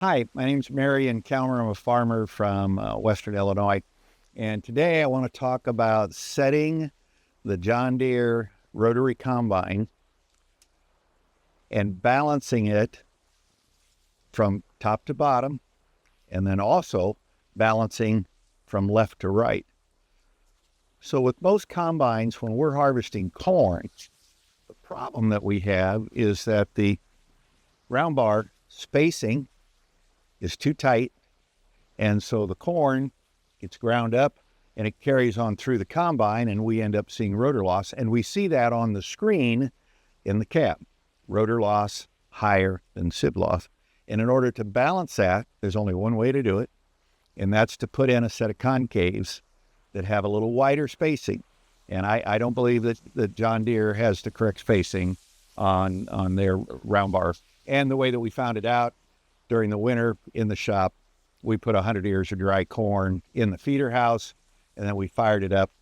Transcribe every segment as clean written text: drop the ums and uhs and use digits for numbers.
Hi, my name's Marion. I'm a farmer from Western Illinois, and today I want to talk about setting the John Deere rotary combine and balancing it from top to bottom, and then also balancing from left to right. So with most combines, when we're harvesting corn, the problem that we have is that the round bar spacing is too tight, and so the corn gets ground up and it carries on through the combine, and we end up seeing rotor loss. And we see that on the screen in the cab. Rotor loss higher than sieve loss. And in order to balance that, there's only one way to do it, and that's to put in a set of concaves that have a little wider spacing. And I don't believe that John Deere has the correct spacing on their round bar. And the way that we found it out, during the winter in the shop, we put 100 ears of dry corn in the feeder house, and then we fired it up,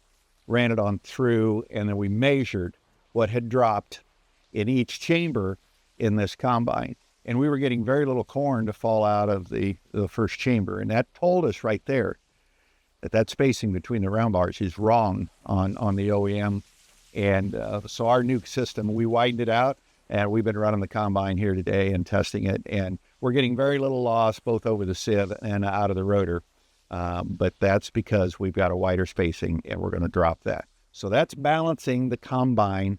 ran it on through, and then we measured what had dropped in each chamber in this combine. And we were getting very little corn to fall out of the first chamber. And that told us right there that spacing between the round bars is wrong on the OEM. And so our new system, we widened it out, and we've been running the combine here today and testing it. And we're getting very little loss both over the sieve and out of the rotor. But that's because we've got a wider spacing, and we're going to drop that. So that's balancing the combine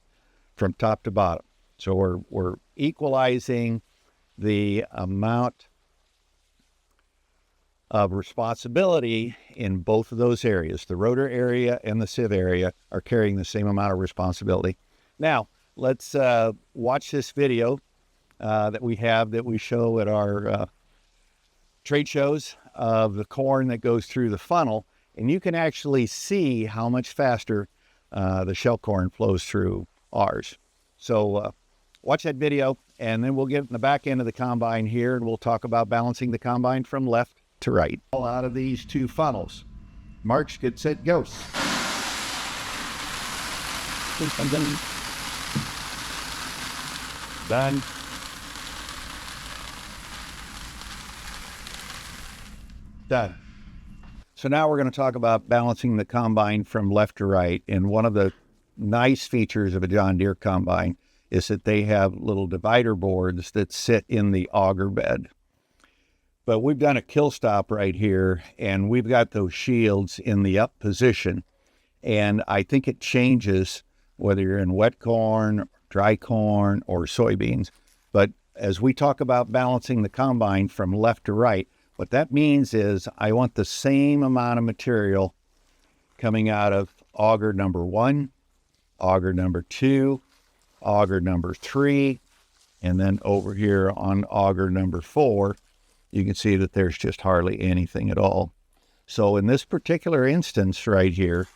from top to bottom. So we're equalizing the amount of responsibility in both of those areas. The rotor area and the sieve area are carrying the same amount of responsibility. Now, let's watch this video that we show at our trade shows of the corn that goes through the funnel, and you can actually see how much faster the shell corn flows through ours. So watch that video, and then we'll get in the back end of the combine here, and we'll talk about balancing the combine from left to right. All out of these two funnels. Marks, get set, go. Done. Done. So now we're going to talk about balancing the combine from left to right. And one of the nice features of a John Deere combine is that they have little divider boards that sit in the auger bed. But we've done a kill stop right here, and we've got those shields in the up position. And I think it changes whether you're in wet corn, dry corn, or soybeans. But as we talk about balancing the combine from left to right, what that means is I want the same amount of material coming out of auger number 1, auger number 2, auger number 3, and then over here on auger number 4, you can see that there's just hardly anything at all. So in this particular instance right here,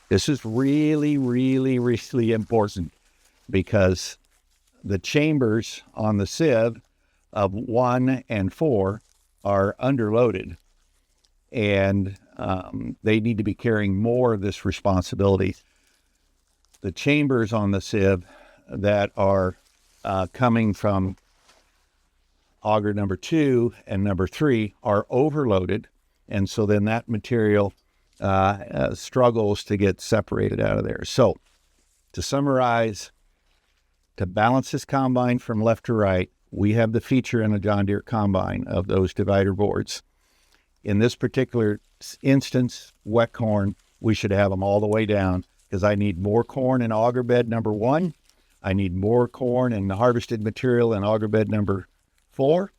this is really, really, really important, because the chambers on the sieve of 1 and 4 are underloaded, and they need to be carrying more of this responsibility. The chambers on the sieve that are coming from auger number 2 and number 3 are overloaded, and so then that material struggles to get separated out of there. So to summarize, to balance this combine from left to right, we have the feature in a John Deere combine of those divider boards. In this particular instance, wet corn, we should have them all the way down, because I need more corn in auger bed number 1. I need more corn in the harvested material in auger bed number 4,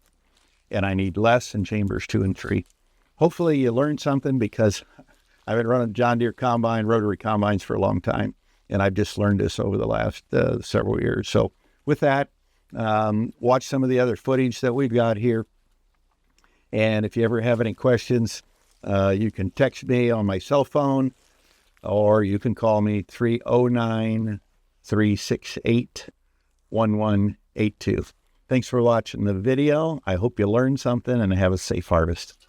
and I need less in chambers 2 and 3. Hopefully you learned something, because I've been running John Deere combine, rotary combines for a long time, and I've just learned this over the last several years. So with that, watch some of the other footage that we've got here. And if you ever have any questions, you can text me on my cell phone, or you can call me 309-368-1182. Thanks for watching the video. I hope you learned something, and have a safe harvest.